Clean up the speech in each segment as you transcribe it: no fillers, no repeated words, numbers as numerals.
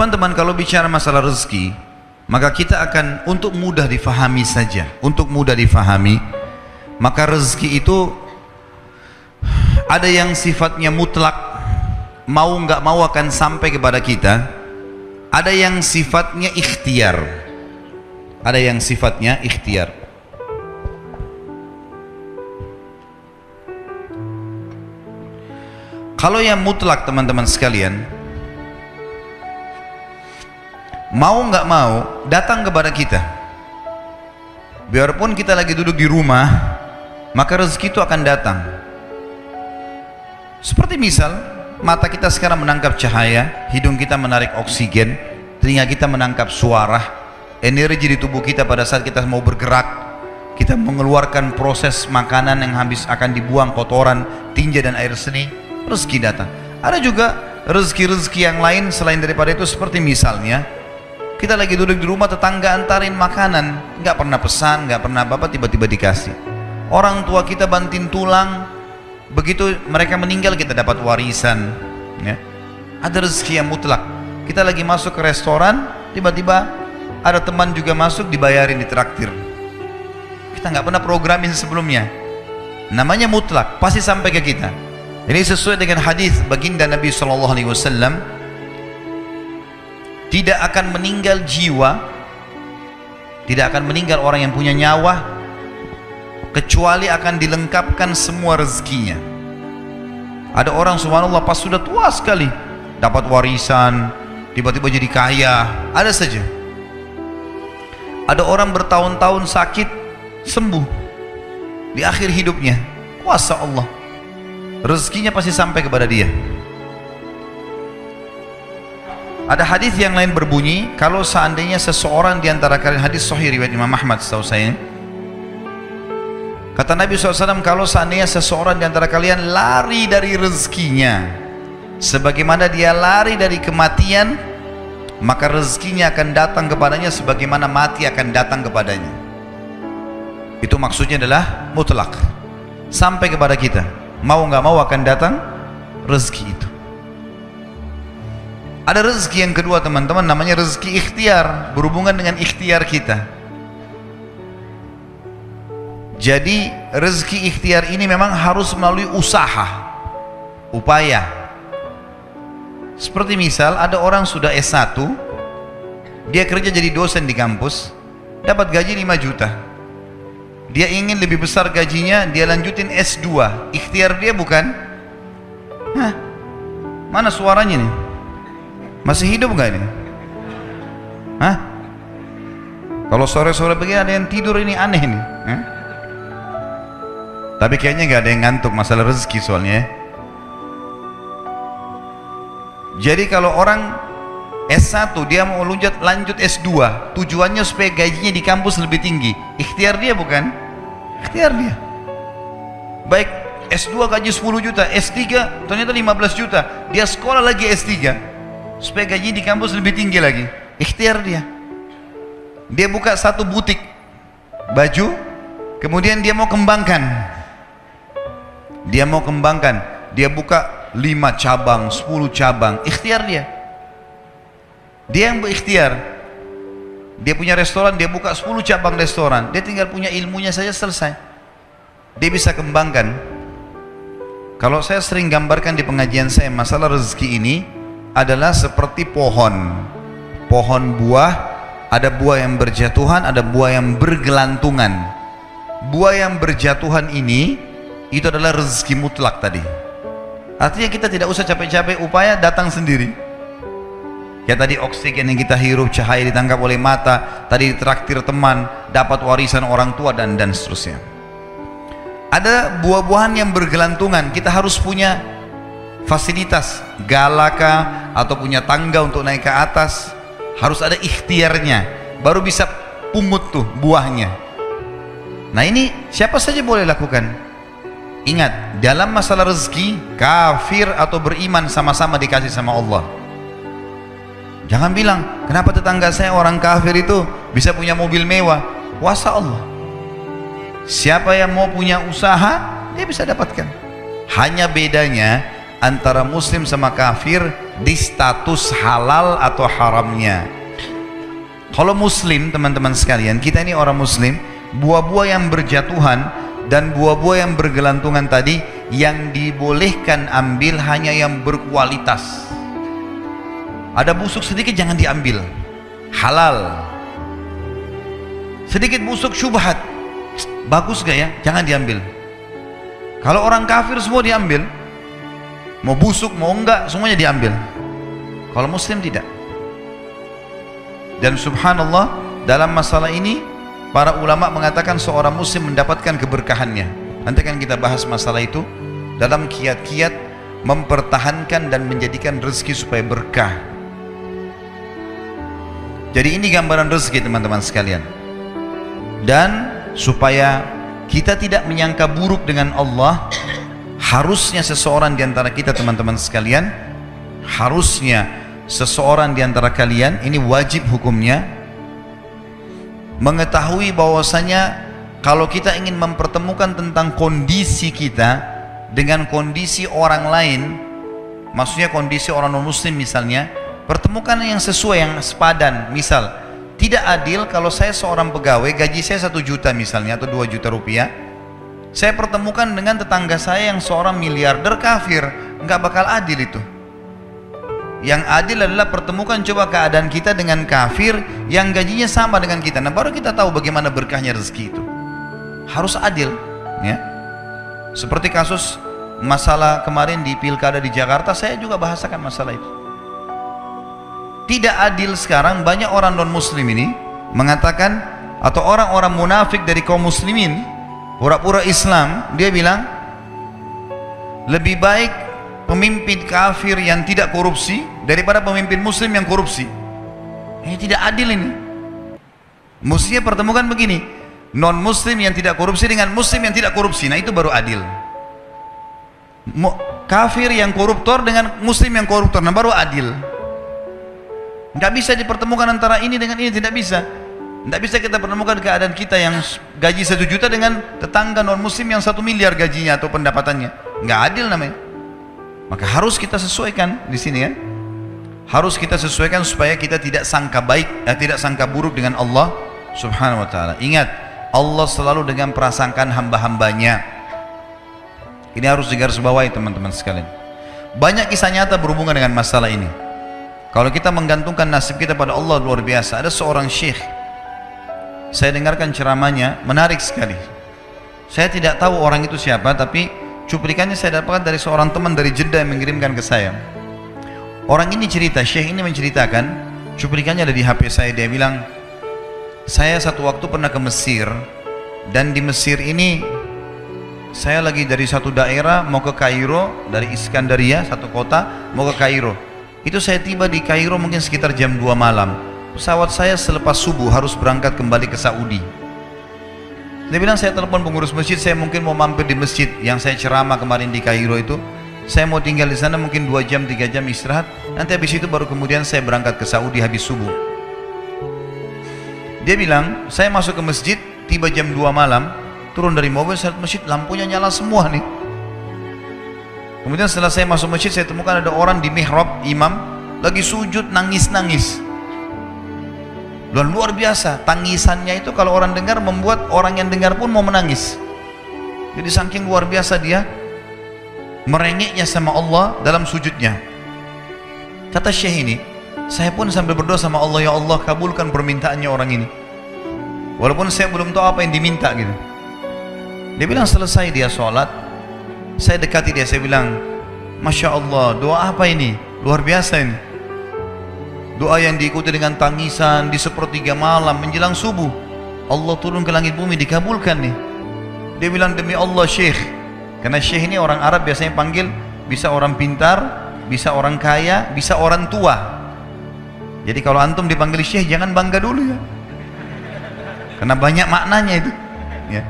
Teman-teman, kalau bicara masalah rezeki, maka kita akan untuk mudah difahami saja, untuk mudah difahami, maka rezeki itu ada yang sifatnya mutlak, mau nggak mau akan sampai kepada kita. Ada yang sifatnya ikhtiar, ada yang sifatnya ikhtiar. Kalau yang mutlak, teman-teman sekalian, mau nggak mau datang kepada kita. Biarpun kita lagi duduk di rumah, maka rezeki itu akan datang. Seperti misal, mata kita sekarang menangkap cahaya, hidung kita menarik oksigen, telinga kita menangkap suara, energi di tubuh kita pada saat kita mau bergerak, kita mengeluarkan proses makanan yang habis akan dibuang kotoran, tinja dan air seni, rezeki datang. Ada juga rezeki-rezeki yang lain selain daripada itu, seperti misalnya kita lagi duduk di rumah, tetangga antarin makanan, nggak pernah pesan, nggak pernah apa-apa, tiba-tiba dikasih. Orang tua kita banting tulang, begitu mereka meninggal kita dapat warisan, ya. Ada rezeki yang mutlak. Kita lagi masuk ke restoran, tiba-tiba ada teman juga masuk, dibayarin, ditraktir. Kita nggak pernah programin sebelumnya. Namanya mutlak, pasti sampai ke kita. Ini sesuai dengan hadis baginda Nabi SAW, tidak akan meninggal jiwa, tidak akan meninggal orang yang punya nyawa, kecuali akan dilengkapkan semua rezekinya. Ada orang subhanallah pas sudah tua sekali dapat warisan, tiba-tiba jadi kaya, ada saja. Ada orang bertahun-tahun sakit, sembuh di akhir hidupnya, kuasa Allah, rezekinya pasti sampai kepada dia. Ada hadis yang lain berbunyi, kalau seandainya seseorang di antara kalian, hadis sahih riwayat Imam Ahmad setahu saya, kata Nabi SAW, kalau seandainya seseorang di antara kalian lari dari rezekinya sebagaimana dia lari dari kematian, maka rezekinya akan datang kepadanya sebagaimana mati akan datang kepadanya. Itu maksudnya adalah mutlak, sampai kepada kita, mau nggak mau akan datang rezeki itu. Ada rezeki yang kedua, teman-teman, namanya rezeki ikhtiar, berhubungan dengan ikhtiar kita. Jadi rezeki ikhtiar ini memang harus melalui usaha, upaya. Seperti misal ada orang sudah S1, dia kerja jadi dosen di kampus, dapat gaji 5 juta. Dia ingin lebih besar gajinya, dia lanjutin S2. Ikhtiar dia bukan? Hah? Mana suaranya nih? Masih hidup nggak ini? Hah? Kalau sore-sore begini ada yang tidur, ini aneh nih. Hah? Tapi kayaknya nggak ada yang ngantuk, masalah rezeki soalnya. Jadi kalau orang S1 dia mau lanjut S2, tujuannya supaya gajinya di kampus lebih tinggi. Ikhtiar dia bukan? Ikhtiar dia. Baik S2 gaji 10 juta, S3 ternyata 15 juta. Dia sekolah lagi S3 supaya gaji di kampus lebih tinggi lagi. Ikhtiar dia. Dia buka satu butik baju, kemudian dia mau kembangkan. Dia mau kembangkan, dia buka 5 cabang, 10 cabang. Ikhtiar dia. Dia yang berikhtiar. Dia punya restoran, dia buka 10 cabang restoran. Dia tinggal punya ilmunya saja, selesai. Dia bisa kembangkan. Kalau saya sering gambarkan di pengajian saya, masalah rezeki ini adalah seperti pohon buah. Ada buah yang berjatuhan, ada buah yang bergelantungan. Buah yang berjatuhan ini itu adalah rezeki mutlak tadi. Artinya kita tidak usah capek-capek, upaya datang sendiri. Ya tadi oksigen yang kita hirup, cahaya ditangkap oleh mata, tadi ditraktir teman, dapat warisan orang tua, dan seterusnya. Ada buah-buahan yang bergelantungan, kita harus punya fasilitas, galaka atau punya tangga untuk naik ke atas, harus ada ikhtiarnya, baru bisa pungut tuh buahnya. Nah ini siapa saja boleh lakukan. Ingat, dalam masalah rezeki, kafir atau beriman sama-sama dikasih sama Allah. Jangan bilang, kenapa tetangga saya orang kafir itu bisa punya mobil mewah? Kuasa Allah. Siapa yang mau punya usaha, dia bisa dapatkan. Hanya bedanya antara muslim sama kafir, di status halal atau haramnya. Kalau muslim, teman-teman sekalian, kita ini orang muslim, buah-buah yang berjatuhan dan buah-buah yang bergelantungan tadi, yang dibolehkan ambil hanya yang berkualitas. Ada busuk sedikit jangan diambil, halal. Sedikit busuk syubhat, bagus gak ya, jangan diambil. Kalau orang kafir semua diambil, mau busuk mau enggak semuanya diambil. Kalau muslim tidak. Dan subhanallah, dalam masalah ini para ulama mengatakan seorang muslim mendapatkan keberkahannya. Nanti akan kita bahas masalah itu dalam kiat-kiat mempertahankan dan menjadikan rezeki supaya berkah. Jadi ini gambaran rezeki, teman-teman sekalian. Dan supaya kita tidak menyangka buruk dengan Allah, harusnya seseorang di antara kita, teman-teman sekalian, harusnya seseorang di antara kalian, ini wajib hukumnya, mengetahui bahwasanya kalau kita ingin mempertemukan tentang kondisi kita dengan kondisi orang lain, maksudnya kondisi orang non muslim misalnya, pertemukan yang sesuai, yang sepadan. Misal, tidak adil kalau saya seorang pegawai, gaji saya 1 juta misalnya, atau 2 juta rupiah, saya pertemukan dengan tetangga saya yang seorang miliarder kafir, nggak bakal adil itu. Yang adil adalah pertemukan coba keadaan kita dengan kafir yang gajinya sama dengan kita. Nah, baru kita tahu bagaimana berkahnya rezeki itu. Harus adil, ya. Seperti kasus masalah kemarin di pilkada di Jakarta, saya juga bahasakan masalah itu. Tidak adil sekarang banyak orang non muslim ini mengatakan, atau orang-orang munafik dari kaum muslimin, pura-pura Islam, dia bilang lebih baik pemimpin kafir yang tidak korupsi daripada pemimpin muslim yang korupsi. Ini tidak adil ini. Mestinya pertemukan begini, non muslim yang tidak korupsi dengan muslim yang tidak korupsi. Nah, itu baru adil. Kafir yang koruptor dengan muslim yang koruptor, nah baru adil. Nggak bisa dipertemukan antara ini dengan ini, tidak bisa. Nggak bisa kita pertemukan keadaan kita yang gaji 1 juta dengan tetangga non muslim yang 1 miliar gajinya atau pendapatannya. Nggak adil namanya. Maka harus kita sesuaikan di sini, ya. Harus kita sesuaikan supaya kita tidak sangka baik, tidak sangka buruk dengan Allah Subhanahu wa taala. Ingat, Allah selalu dengan prasangkaan hamba-hambanya. Ini harus digarisbawahi, teman-teman sekalian. Banyak kisah nyata berhubungan dengan masalah ini. Kalau kita menggantungkan nasib kita pada Allah, luar biasa. Ada seorang syekh, saya dengarkan ceramahnya, menarik sekali. Saya tidak tahu orang itu siapa, tapi cuplikannya saya dapatkan dari seorang teman dari Jeddah yang mengirimkan ke saya. Orang ini cerita, syekh ini menceritakan, cuplikannya ada di HP saya. Dia bilang, saya satu waktu pernah ke Mesir, dan di Mesir ini saya lagi dari satu daerah mau ke Kairo, dari Iskandaria, satu kota, mau ke Kairo. Itu saya tiba di Kairo mungkin sekitar jam 2 malam. Pesawat saya selepas subuh harus berangkat kembali ke Saudi. Dia bilang, saya telepon pengurus masjid, saya mungkin mau mampir di masjid yang saya ceramah kemarin di Kairo itu. Saya mau tinggal di sana mungkin 2 jam, 3 jam istirahat. Nanti habis itu baru kemudian saya berangkat ke Saudi habis subuh. Dia bilang, saya masuk ke masjid, tiba jam 2 malam, turun dari mobil, saya lihat masjid lampunya nyala semua nih. Kemudian setelah saya masuk masjid, saya temukan ada orang di mihrab, imam, lagi sujud nangis-nangis. Luar biasa, tangisannya itu kalau orang dengar membuat orang yang dengar pun mau menangis. Jadi saking luar biasa dia merengeknya sama Allah dalam sujudnya. Kata syekh ini, saya pun sambil berdoa sama Allah, ya Allah kabulkan permintaannya orang ini. Walaupun saya belum tahu apa yang diminta gitu. Dia bilang selesai dia sholat, saya dekati dia, saya bilang, Masya Allah, doa apa ini? Luar biasa ini. Doa yang diikuti dengan tangisan di sepertiga malam menjelang subuh. Allah turun ke langit bumi, dikabulkan nih. Dia bilang, demi Allah syekh. Karena syekh ini orang Arab biasanya panggil, bisa orang pintar, bisa orang kaya, bisa orang tua. Jadi kalau antum dipanggil syekh, jangan bangga dulu ya. Karena banyak maknanya itu, ya.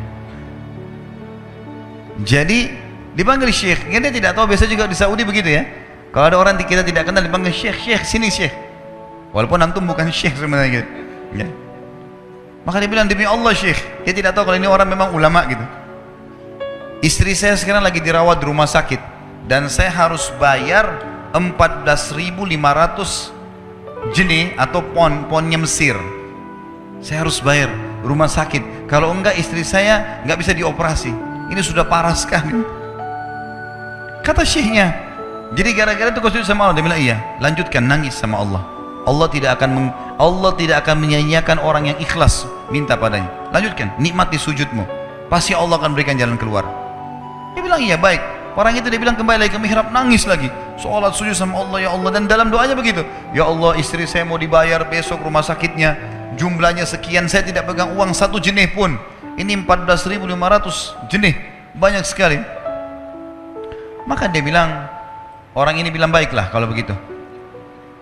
Jadi dipanggil syekh, dia tidak tahu, biasa juga di Saudi begitu ya. Kalau ada orang kita tidak kenal dipanggil syekh, syekh sini syekh. Walaupun antum bukan syekh sebenarnya gitu, ya. Maka dia bilang, demi Allah syekh. Dia tidak tahu kalau ini orang memang ulama gitu. Istri saya sekarang lagi dirawat di rumah sakit, dan saya harus bayar 14.500 jenih atau ponnya Mesir. Saya harus bayar rumah sakit, kalau enggak istri saya nggak bisa dioperasi. Ini sudah parah sekali. Kata syekhnya, jadi gara-gara itu kau sujud sama Allah. Dia bilang iya, lanjutkan nangis sama Allah. Allah tidak akan menyia-nyiakan orang yang ikhlas minta padanya. Lanjutkan, nikmati sujudmu, pasti Allah akan berikan jalan keluar. Dia bilang iya, baik. Orang itu dia bilang kembali lagi ke mihrab, nangis lagi, sholat sujud sama Allah. Ya Allah, dan dalam doanya begitu, ya Allah, istri saya mau dibayar besok rumah sakitnya, jumlahnya sekian, saya tidak pegang uang satu jenih pun. Ini 14.500 jenih, banyak sekali. Maka dia bilang, orang ini bilang baiklah kalau begitu.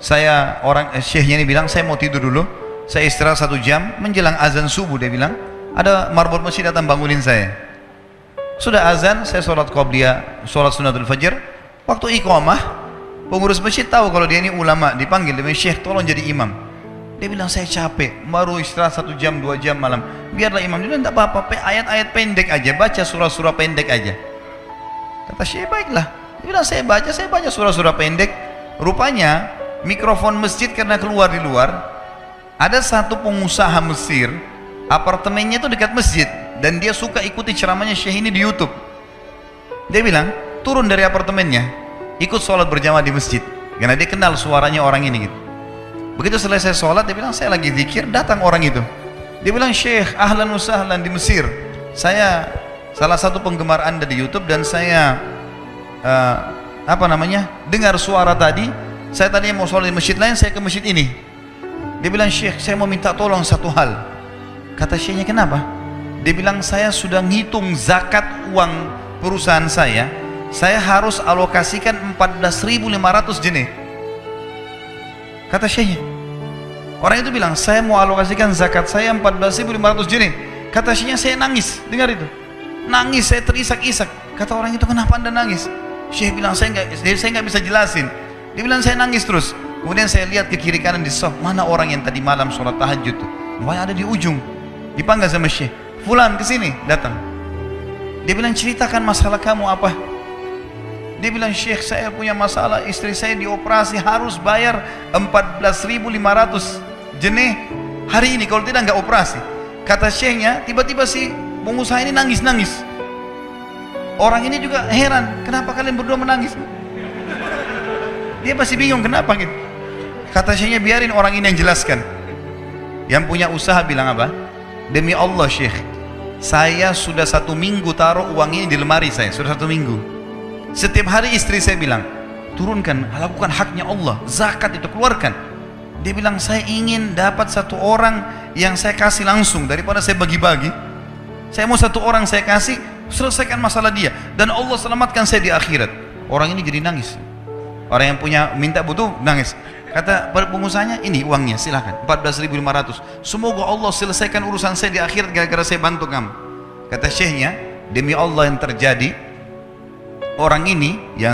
Syekhnya ini bilang, saya mau tidur dulu, saya istirahat 1 jam, menjelang azan subuh dia bilang, ada marbot masjid datang bangunin saya. Sudah azan, saya sholat qobliyah, sholat sunnatul fajr. Waktu iqamah, pengurus masjid tahu kalau dia ini ulama, dipanggil, dia bilang, Syekh tolong jadi imam. Dia bilang, saya capek, baru istirahat 1 jam, 2 jam malam, biarlah imam. Dia bilang, tidak apa-apa, ayat-ayat pendek aja, baca surah-surah pendek aja. Kata Syekh, baiklah. Dia bilang, saya baca surah-surah pendek. Rupanya mikrofon masjid karena keluar di luar, ada satu pengusaha Mesir, apartemennya itu dekat masjid, dan dia suka ikuti ceramahnya Syekh ini di YouTube. Dia bilang, turun dari apartemennya, ikut sholat berjamaah di masjid, karena dia kenal suaranya orang ini gitu. Begitu selesai sholat, dia bilang, saya lagi zikir, datang orang itu. Dia bilang, Syekh, ahlan wa sahlan di Mesir, saya salah satu penggemar Anda di YouTube, dan saya dengar suara tadi. Saya tadi mau sholat di masjid lain, saya ke masjid ini. Dia bilang, Syekh, saya mau minta tolong satu hal. Kata Syekhnya, kenapa? Dia bilang, saya sudah ngitung zakat uang perusahaan saya harus alokasikan 14.500 jenih. Kata Syekhnya, orang itu bilang, saya mau alokasikan zakat saya 14.500 jenih. Kata Syekhnya, saya nangis, dengar itu, nangis, saya terisak-isak. Kata orang itu, kenapa Anda nangis? Syekh bilang, saya nggak bisa jelasin. Dia bilang, saya nangis terus. Kemudian saya lihat ke kiri kanan di sof, mana orang yang tadi malam sholat tahajud tuh? Wah, ada di ujung. Dipanggil sama Syekh, fulan kesini, datang. Dia bilang, ceritakan masalah kamu apa? Dia bilang, Syekh, saya punya masalah, istri saya dioperasi, harus bayar 14.500 jenih hari ini, kalau tidak nggak operasi. Kata Syekhnya, tiba-tiba si pengusaha ini nangis-nangis. Orang ini juga heran, kenapa kalian berdua menangis? Dia masih bingung kenapa gitu. Kata Syekhnya, biarin orang ini yang jelaskan. Yang punya usaha bilang apa? Demi Allah Syekh, saya sudah 1 minggu taruh uang ini di lemari saya, sudah 1 minggu. Setiap hari istri saya bilang, turunkan, lakukan haknya Allah, zakat itu keluarkan. Dia bilang, saya ingin dapat 1 orang yang saya kasih langsung daripada saya bagi-bagi. Saya mau 1 orang saya kasih, selesaikan masalah dia, dan Allah selamatkan saya di akhirat. Orang ini jadi nangis. Orang yang punya minta butuh nangis. Kata pengusahanya, ini uangnya, silahkan 14.500. Semoga Allah selesaikan urusan saya di akhirat gara-gara saya bantu kamu. Kata Syekhnya, demi Allah yang terjadi, orang ini yang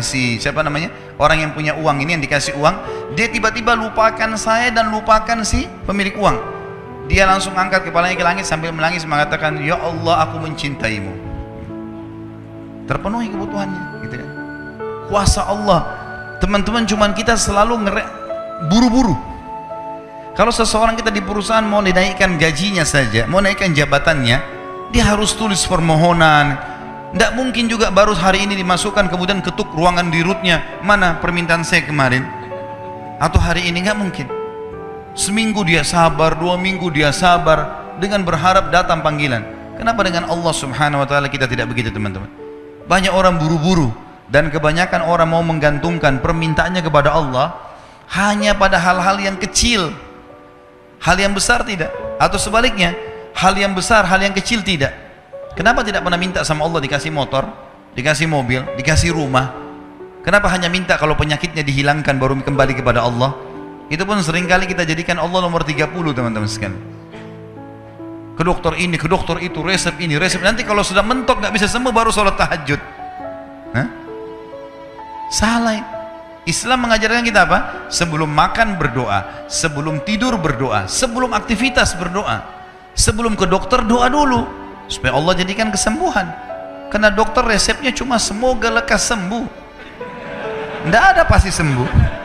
orang yang punya uang ini, yang dikasih uang, dia tiba-tiba lupakan saya dan lupakan si pemilik uang. Dia langsung angkat kepalanya ke langit sambil menangis mengatakan, ya Allah, aku mencintaimu. Terpenuhi kebutuhannya gitu kan. Kuasa Allah. Teman-teman, cuman kita selalu buru-buru. Kalau seseorang kita di perusahaan mau dinaikkan gajinya saja, mau naikkan jabatannya, dia harus tulis permohonan. Tidak mungkin juga baru hari ini dimasukkan kemudian ketuk ruangan di rootnya, mana permintaan saya kemarin, atau hari ini, nggak mungkin. Seminggu dia sabar, 2 minggu dia sabar, dengan berharap datang panggilan. Kenapa dengan Allah subhanahu wa ta'ala kita tidak begitu teman-teman? Banyak orang buru-buru, dan kebanyakan orang mau menggantungkan permintaannya kepada Allah hanya pada hal-hal yang kecil, hal yang besar tidak, atau sebaliknya, hal yang besar, hal yang kecil tidak. Kenapa tidak pernah minta sama Allah dikasih motor, dikasih mobil, dikasih rumah? Kenapa hanya minta kalau penyakitnya dihilangkan baru kembali kepada Allah? Itu pun seringkali kita jadikan Allah nomor 30 teman-teman sekalian. Ke dokter ini, ke dokter itu, resep ini, resep. Nanti kalau sudah mentok nggak bisa sembuh baru sholat tahajud. Hah? Salah. Islam mengajarkan kita apa? Sebelum makan berdoa, sebelum tidur berdoa, sebelum aktivitas berdoa, sebelum ke dokter doa dulu supaya Allah jadikan kesembuhan. Karena dokter resepnya cuma semoga lekas sembuh. Tidak ada pasti sembuh.